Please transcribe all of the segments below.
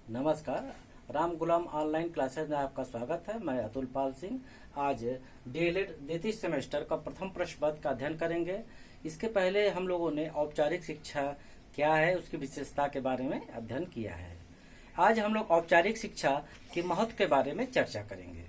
नमस्कार। राम गुलाम online classes में आपका स्वागत है। मैं अतुल पाल सिंह। आज डीएलएड द्वितीय सेमेस्टर का प्रथम प्रश्न पत्र का अध्ययन करेंगे। इसके पहले हम लोगों ने औपचारिक शिक्षा क्या है उसकी विशेषता के बारे में अध्ययन किया है। आज हम लोग औपचारिक शिक्षा के महत्व के बारे में चर्चा करेंगे।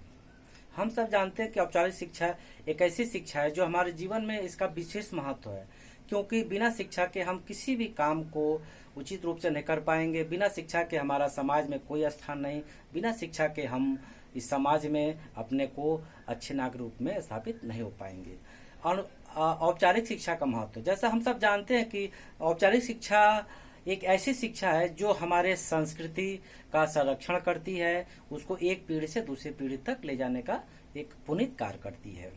हम सब जानते हैं कि औपचारिक शिक्षा एक ऐसी शिक्षा है जो हमारे जीवन में इसका विशेष महत्व है, क्योंकि बिना शिक्षा के हम किसी भी काम को उचित रूप से नहीं कर पाएंगे। बिना शिक्षा के हमारा समाज में कोई स्थान नहीं। बिना शिक्षा के हम इस समाज में अपने को अच्छे नागरिक रूप में स्थापित नहीं हो पाएंगे। और औपचारिक शिक्षा का महत्व, जैसा हम सब जानते हैं कि औपचारिक शिक्षा एक ऐसी शिक्षा है जो हमारे संस्कृति का संरक्षण करती है, उसको एक पीढ़ी से दूसरी पीढ़ी तक ले जाने का एक पुनीत कार्य करती है।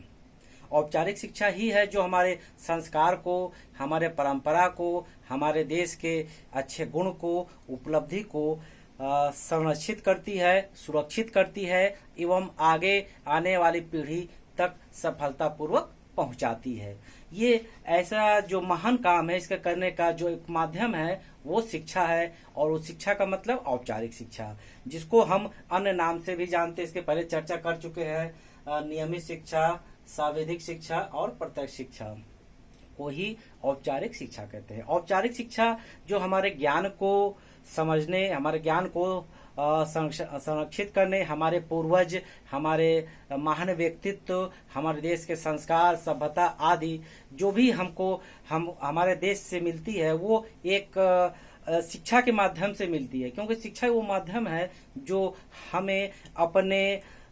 औपचारिक शिक्षा ही है जो हमारे संस्कार को, हमारे परंपरा को, हमारे देश के अच्छे गुण को, उपलब्धि को संरक्षित करती है, सुरक्षित करती है एवं आगे आने वाली पीढ़ी तक सफलतापूर्वक पहुंचाती है। ये ऐसा जो महान काम है, इसका करने का जो एक माध्यम है वो शिक्षा है। और उस शिक्षा का मतलब औपचारिक शिक्षा, जिसको हम अन्य नाम से भी जानते हैं। इसके पहले चर्चा कर चुके हैं। नियमित शिक्षा, सांविधिक शिक्षा और प्रत्यक्ष शिक्षा को ही औपचारिक शिक्षा कहते हैं। औपचारिक शिक्षा जो हमारे ज्ञान को समझने, हमारे ज्ञान को संरक्षित करने, हमारे पूर्वज, हमारे महान व्यक्तित्व, हमारे देश के संस्कार, सभ्यता आदि जो भी हम हमारे देश से मिलती है, वो एक शिक्षा के माध्यम से मिलती है। क्योंकि शिक्षा वो माध्यम है जो हमें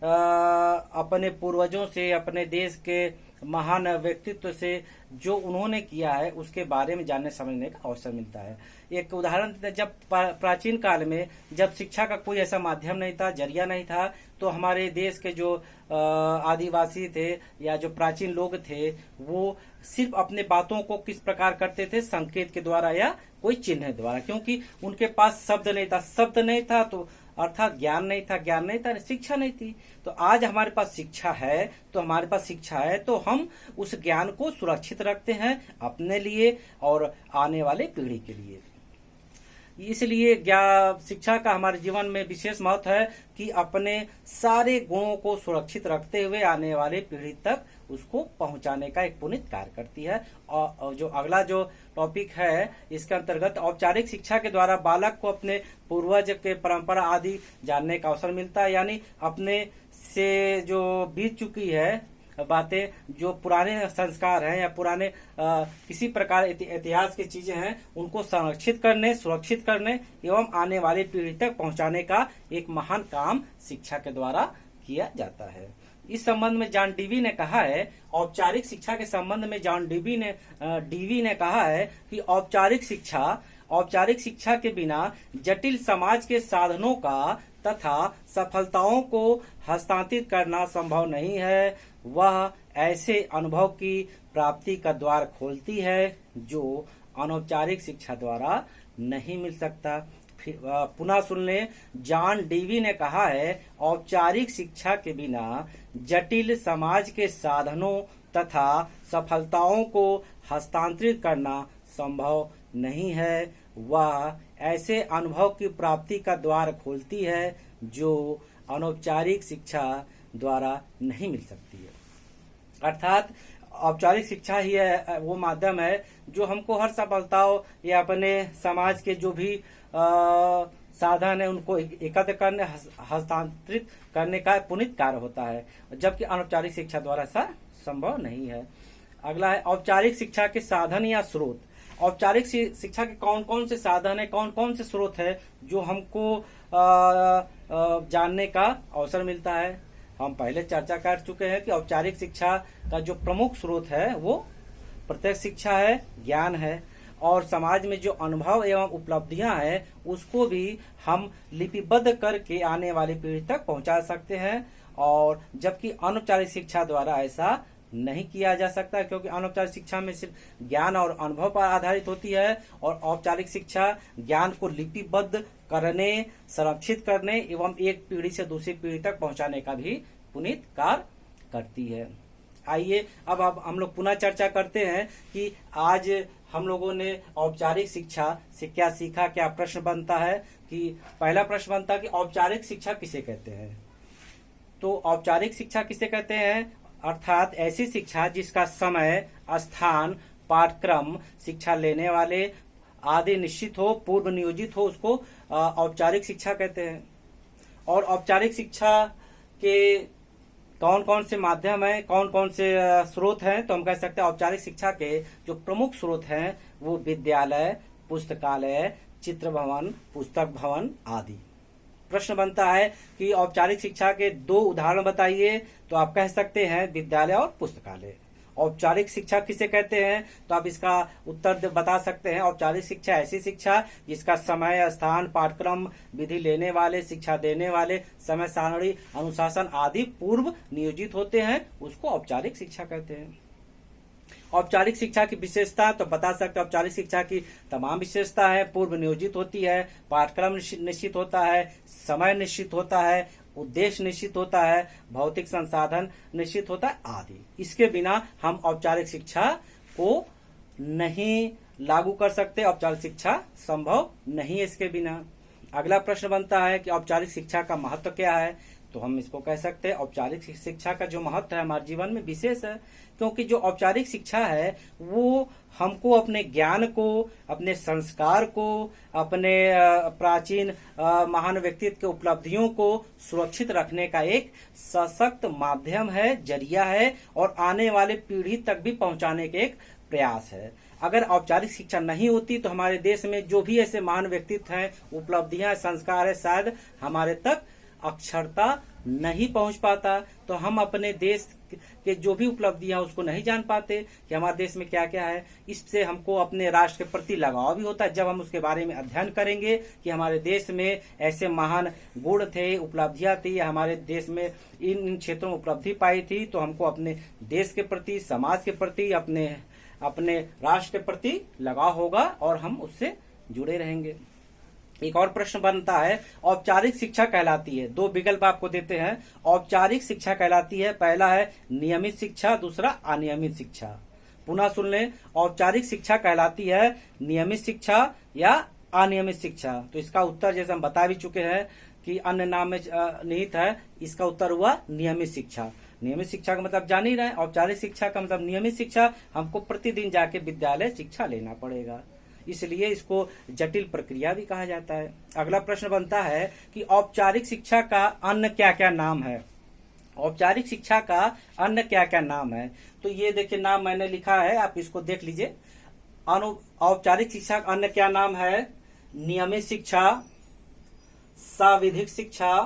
अपने पूर्वजों से, अपने देश के महान व्यक्तित्व से जो उन्होंने किया है उसके बारे में जानने समझने का अवसर मिलता है। एक उदाहरण, जब प्राचीन काल में जब शिक्षा का कोई ऐसा माध्यम नहीं था, जरिया नहीं था, तो हमारे देश के जो आदिवासी थे या जो प्राचीन लोग थे, वो सिर्फ अपने बातों को किस प्रकार करते थे, संकेत के द्वारा या कोई चिन्ह द्वारा, क्योंकि उनके पास शब्द नहीं था तो अर्थात ज्ञान नहीं था, शिक्षा नहीं थी। तो आज हमारे पास शिक्षा है तो हम उस ज्ञान को सुरक्षित रखते हैं अपने लिए और आने वाले पीढ़ी के लिए। इसलिए शिक्षा का हमारे जीवन में विशेष महत्व है कि अपने सारे गुणों को सुरक्षित रखते हुए आने वाले पीढ़ी तक उसको पहुंचाने का एक पुनीत कार्य करती है। और जो अगला जो टॉपिक है, इसके अंतर्गत औपचारिक शिक्षा के द्वारा बालक को अपने पूर्वज के परंपरा आदि जानने का अवसर मिलता है। यानी अपने से जो बीत चुकी है बातें, जो पुराने संस्कार हैं या पुराने किसी प्रकार इतिहास की चीजें हैं, उनको संरक्षित करने, सुरक्षित करने एवं आने वाली पीढ़ी तक पहुंचाने का एक महान काम शिक्षा के द्वारा किया जाता है। इस संबंध में जॉन डीवी ने कहा है, औपचारिक शिक्षा के संबंध में जॉन डीवी ने कहा है कि औपचारिक शिक्षा के बिना जटिल समाज के साधनों का तथा सफलताओं को हस्तांतरित करना संभव नहीं है। वह ऐसे अनुभव की प्राप्ति का द्वार खोलती है जो अनौपचारिक शिक्षा द्वारा नहीं मिल सकता। पुनः सुन लें, जॉन डीवी ने कहा है, औपचारिक शिक्षा के बिना जटिल समाज के साधनों तथा सफलताओं को हस्तांतरित करना संभव नहीं है। वह ऐसे अनुभव की प्राप्ति का द्वार खोलती है जो अनौपचारिक शिक्षा द्वारा नहीं मिल सकती है। अर्थात औपचारिक शिक्षा ही है वो माध्यम है जो हमको हर सफलताओं या अपने समाज के जो भी साधन है उनको एकत्र करने, हस्तांतरित करने का पुनीत कार्य होता है, जबकि अनौपचारिक शिक्षा द्वारा ऐसा संभव नहीं है। अगला है औपचारिक शिक्षा के साधन या स्रोत। औपचारिक शिक्षा के कौन कौन से साधन है, कौन कौन से स्रोत है जो हमको जानने का अवसर मिलता है। हम पहले चर्चा कर चुके हैं कि औपचारिक शिक्षा का जो प्रमुख स्रोत है वो प्रत्यक्ष शिक्षा है, ज्ञान है, और समाज में जो अनुभव एवं उपलब्धियां हैं उसको भी हम लिपिबद्ध करके आने वाली पीढ़ी तक पहुंचा सकते हैं। और जबकि अनौपचारिक शिक्षा द्वारा ऐसा नहीं किया जा सकता, क्योंकि अनौपचारिक शिक्षा में सिर्फ ज्ञान और अनुभव पर आधारित होती है, और औपचारिक शिक्षा ज्ञान को लिपिबद्ध करने, संरक्षित करने एवं एक पीढ़ी से दूसरी पीढ़ी तक पहुंचाने का भी पुनीत कार्य करती है। आइए अब हम लोग पुनः चर्चा करते हैं कि आज हम लोगों ने औपचारिक शिक्षा से क्या सीखा। क्या प्रश्न बनता है कि पहला प्रश्न बनता है कि औपचारिक शिक्षा किसे कहते हैं। तो औपचारिक शिक्षा किसे कहते हैं, अर्थात ऐसी शिक्षा जिसका समय, स्थान, पाठ्यक्रम, शिक्षा लेने वाले आदि निश्चित हो, पूर्व नियोजित हो, उसको औपचारिक शिक्षा कहते हैं। और औपचारिक शिक्षा के कौन कौन से माध्यम हैं, कौन कौन से स्रोत हैं, तो हम कह सकते हैं औपचारिक शिक्षा के जो प्रमुख स्रोत हैं वो विद्यालय, पुस्तकालय, चित्र भवन, पुस्तक भवन आदि। प्रश्न बनता है कि औपचारिक शिक्षा के 2 उदाहरण बताइए, तो आप कह सकते हैं विद्यालय और पुस्तकालय। औपचारिक शिक्षा किसे कहते हैं, तो आप इसका उत्तर बता सकते हैं औपचारिक शिक्षा ऐसी शिक्षा जिसका समय, स्थान, पाठ्यक्रम, विधि लेने वाले, शिक्षा देने वाले, समय सारणी, अनुशासन आदि पूर्व नियोजित होते हैं, उसको औपचारिक शिक्षा कहते हैं। औपचारिक शिक्षा की विशेषता तो बता सकते हैं औपचारिक शिक्षा की तमाम विशेषता है। पूर्व नियोजित होती है, पाठ्यक्रम निश्चित होता है, समय निश्चित होता है, उद्देश्य निश्चित होता है, भौतिक संसाधन निश्चित होता है आदि। इसके बिना हम औपचारिक शिक्षा को नहीं लागू कर सकते, औपचारिक शिक्षा संभव नहीं है इसके बिना। अगला प्रश्न बनता है कि औपचारिक शिक्षा का महत्व क्या है, तो हम इसको कह सकते हैं औपचारिक शिक्षा का जो महत्व है हमारे जीवन में विशेष है, क्योंकि जो औपचारिक शिक्षा है वो हमको अपने ज्ञान को, अपने संस्कार को, अपने प्राचीन महान व्यक्तित्व के उपलब्धियों को सुरक्षित रखने का एक सशक्त माध्यम है, जरिया है, और आने वाले पीढ़ी तक भी पहुंचाने के एक प्रयास है। अगर औपचारिक शिक्षा नहीं होती तो हमारे देश में जो भी ऐसे महान व्यक्तित्व हैं, उपलब्धियां, संस्कार है, शायद हमारे तक अक्षरता नहीं पहुंच पाता, तो हम अपने देश के जो भी उपलब्धियां उसको नहीं जान पाते कि हमारे देश में क्या क्या है। इससे हमको अपने राष्ट्र के प्रति लगाव भी होता है जब हम उसके बारे में अध्ययन करेंगे कि हमारे देश में ऐसे महान गुण थे, उपलब्धियां थी, या हमारे देश में इन क्षेत्रों में उपलब्धि पाई थी, तो हमको अपने देश के प्रति, समाज के प्रति, अपने राष्ट्र के प्रति लगाव होगा और हम उससे जुड़े रहेंगे। एक और प्रश्न बनता है औपचारिक शिक्षा कहलाती है, 2 विकल्प आपको देते हैं। औपचारिक शिक्षा कहलाती है, पहला है नियमित शिक्षा, दूसरा अनियमित शिक्षा। पुनः सुन लें, औपचारिक शिक्षा कहलाती है नियमित शिक्षा या अनियमित शिक्षा। तो इसका उत्तर जैसे हम बता भी चुके हैं कि अन्य नाम में निहित है, इसका उत्तर हुआ नियमित शिक्षा। नियमित शिक्षा का मतलब जान ही रहे हैं, औपचारिक शिक्षा का मतलब नियमित शिक्षा, हमको प्रतिदिन जाके विद्यालय शिक्षा लेना पड़ेगा, इसलिए इसको जटिल प्रक्रिया भी कहा जाता है। अगला प्रश्न बनता है कि औपचारिक शिक्षा का अन्य क्या क्या नाम है। औपचारिक शिक्षा का अन्य क्या क्या नाम है, तो ये देखिए नाम मैंने लिखा है, आप इसको देख लीजिए। औपचारिक शिक्षा का अन्य क्या नाम है, नियमित शिक्षा, साविधिक शिक्षा,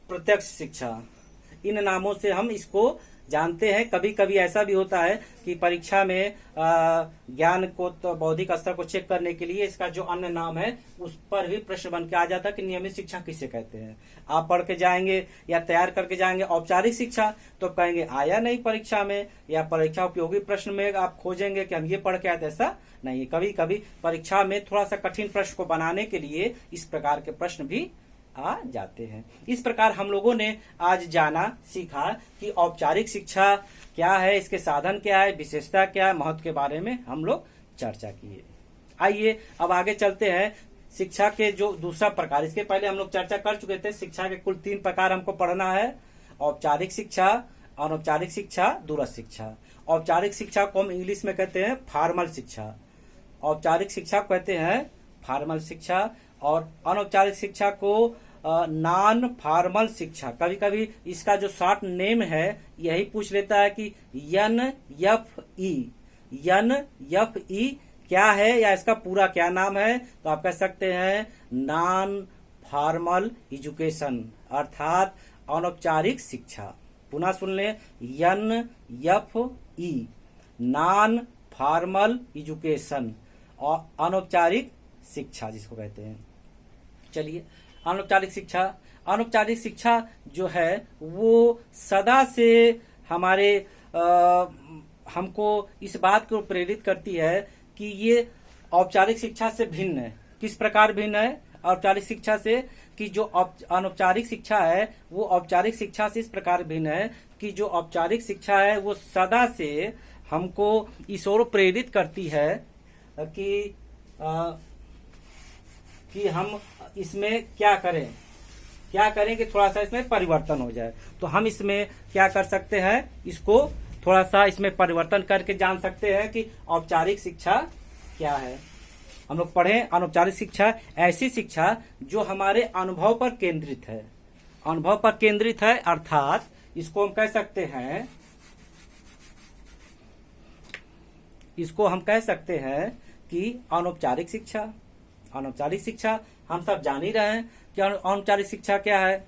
प्रत्यक्ष शिक्षा। इन नामों से हम इसको जानते हैं। कभी कभी ऐसा भी होता है कि परीक्षा में ज्ञान को तो बौद्धिक स्तर को चेक करने के लिए इसका जो अन्य नाम है उस पर भी प्रश्न बन के आ जाता है कि नियमित शिक्षा किसे कहते हैं। आप पढ़ के जाएंगे या तैयार करके जाएंगे औपचारिक शिक्षा, तो कहेंगे आया नहीं परीक्षा में, या परीक्षा उपयोगी प्रश्न में आप खोजेंगे कि हम ये पढ़ के आए, ऐसा नहीं। कभी कभी परीक्षा में थोड़ा सा कठिन प्रश्न को बनाने के लिए इस प्रकार के प्रश्न भी आ जाते हैं। इस प्रकार हम लोगों ने आज जाना, सीखा कि औपचारिक शिक्षा क्या है, इसके साधन क्या है, विशेषता क्या है, महत्व के बारे में हम लोग चर्चा किए। आइए अब आगे चलते हैं शिक्षा के जो दूसरा प्रकार। इसके पहले हम लोग चर्चा कर चुके थे, शिक्षा के कुल 3 प्रकार हमको पढ़ना है, औपचारिक शिक्षा, अनौपचारिक शिक्षा, दूरस्थ शिक्षा। औपचारिक शिक्षा को हम इंग्लिश में कहते हैं फॉर्मल शिक्षा, औपचारिक शिक्षा को कहते हैं फॉर्मल शिक्षा, और अनौपचारिक शिक्षा को नॉन फॉर्मल शिक्षा। कभी कभी इसका जो शॉर्ट नेम है यही पूछ लेता है कि NFE क्या है या इसका पूरा क्या नाम है, तो आप कह सकते हैं नॉन फॉर्मल एजुकेशन, अर्थात अनौपचारिक शिक्षा। पुनः सुन लें, NFE नॉन फॉर्मल एजुकेशन, और अनौपचारिक शिक्षा जिसको कहते हैं। चलिए अनौपचारिक शिक्षा जो है वो सदा से हमारे हमको इस बात को प्रेरित करती है कि ये औपचारिक शिक्षा से भिन्न है। किस प्रकार भिन्न है, औपचारिक शिक्षा से कि जो अनौपचारिक शिक्षा है वो औपचारिक शिक्षा से इस प्रकार भिन्न है कि जो औपचारिक शिक्षा है वो सदा से हमको इस ओर प्रेरित करती है कि हम इसमें क्या करें कि थोड़ा सा इसमें परिवर्तन हो जाए। तो हम इसमें क्या कर सकते हैं, इसको थोड़ा सा इसमें परिवर्तन करके जान सकते हैं कि औपचारिक शिक्षा क्या है। हम लोग पढ़ें, अनौपचारिक शिक्षा ऐसी शिक्षा जो हमारे अनुभव पर केंद्रित है, अनुभव पर केंद्रित है, अर्थात इसको हम कह सकते हैं कि अनौपचारिक शिक्षा हम सब जान ही रहे हैं कि अनौपचारिक शिक्षा क्या है।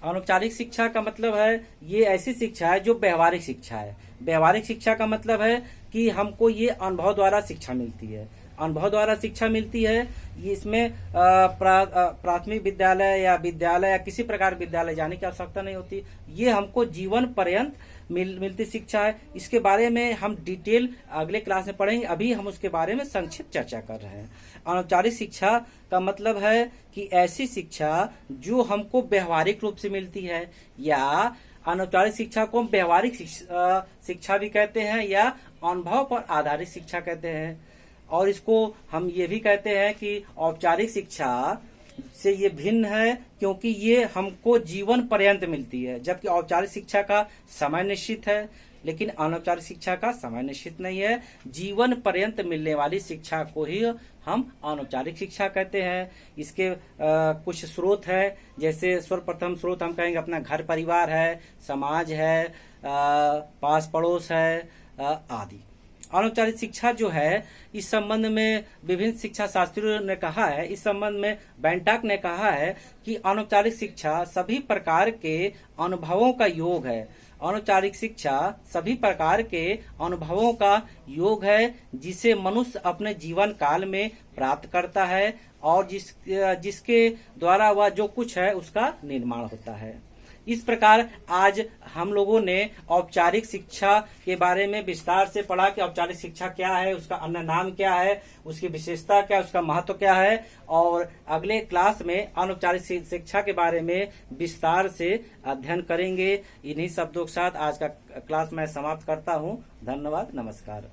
अनौपचारिक शिक्षा का मतलब है ये ऐसी शिक्षा है जो व्यवहारिक शिक्षा है। व्यवहारिक शिक्षा का मतलब है कि हमको ये अनुभव द्वारा शिक्षा मिलती है, अनुभव द्वारा शिक्षा मिलती है। ये इसमें प्राथमिक विद्यालय या किसी प्रकार विद्यालय जाने की आवश्यकता नहीं होती। ये हमको जीवन पर्यंत मिलती शिक्षा है। इसके बारे में हम डिटेल अगले क्लास में पढ़ेंगे, अभी हम उसके बारे में संक्षिप्त चर्चा कर रहे हैं। अनौपचारिक शिक्षा का मतलब है कि ऐसी शिक्षा जो हमको व्यवहारिक रूप से मिलती है, या अनौपचारिक शिक्षा को हम व्यवहारिक शिक्षा भी कहते हैं या अनुभव पर आधारित शिक्षा कहते हैं। और इसको हम ये भी कहते हैं कि औपचारिक शिक्षा से ये भिन्न है क्योंकि ये हमको जीवन पर्यंत मिलती है, जबकि औपचारिक शिक्षा का समय निश्चित है लेकिन अनौपचारिक शिक्षा का समय निश्चित नहीं है। जीवन पर्यंत मिलने वाली शिक्षा को ही हम अनौपचारिक शिक्षा कहते हैं। इसके कुछ स्रोत है, जैसे सर्वप्रथम स्रोत हम कहेंगे अपना घर परिवार है, समाज है, पास पड़ोस है आदि। अनौपचारिक शिक्षा जो है, इस संबंध में विभिन्न शिक्षा शास्त्रियों ने कहा है, इस संबंध में बेंटाक ने कहा है कि अनौपचारिक शिक्षा सभी प्रकार के अनुभवों का योग है। अनौपचारिक शिक्षा सभी प्रकार के अनुभवों का योग है जिसे मनुष्य अपने जीवन काल में प्राप्त करता है और जिसके द्वारा वह जो कुछ है उसका निर्माण होता है। इस प्रकार आज हम लोगों ने औपचारिक शिक्षा के बारे में विस्तार से पढ़ा कि औपचारिक शिक्षा क्या है, उसका अन्य नाम क्या है, उसकी विशेषता क्या है, उसका महत्व क्या है। और अगले क्लास में अनौपचारिक शिक्षा के बारे में विस्तार से अध्ययन करेंगे। इन्हीं शब्दों के साथ आज का क्लास मैं समाप्त करता हूँ। धन्यवाद, नमस्कार।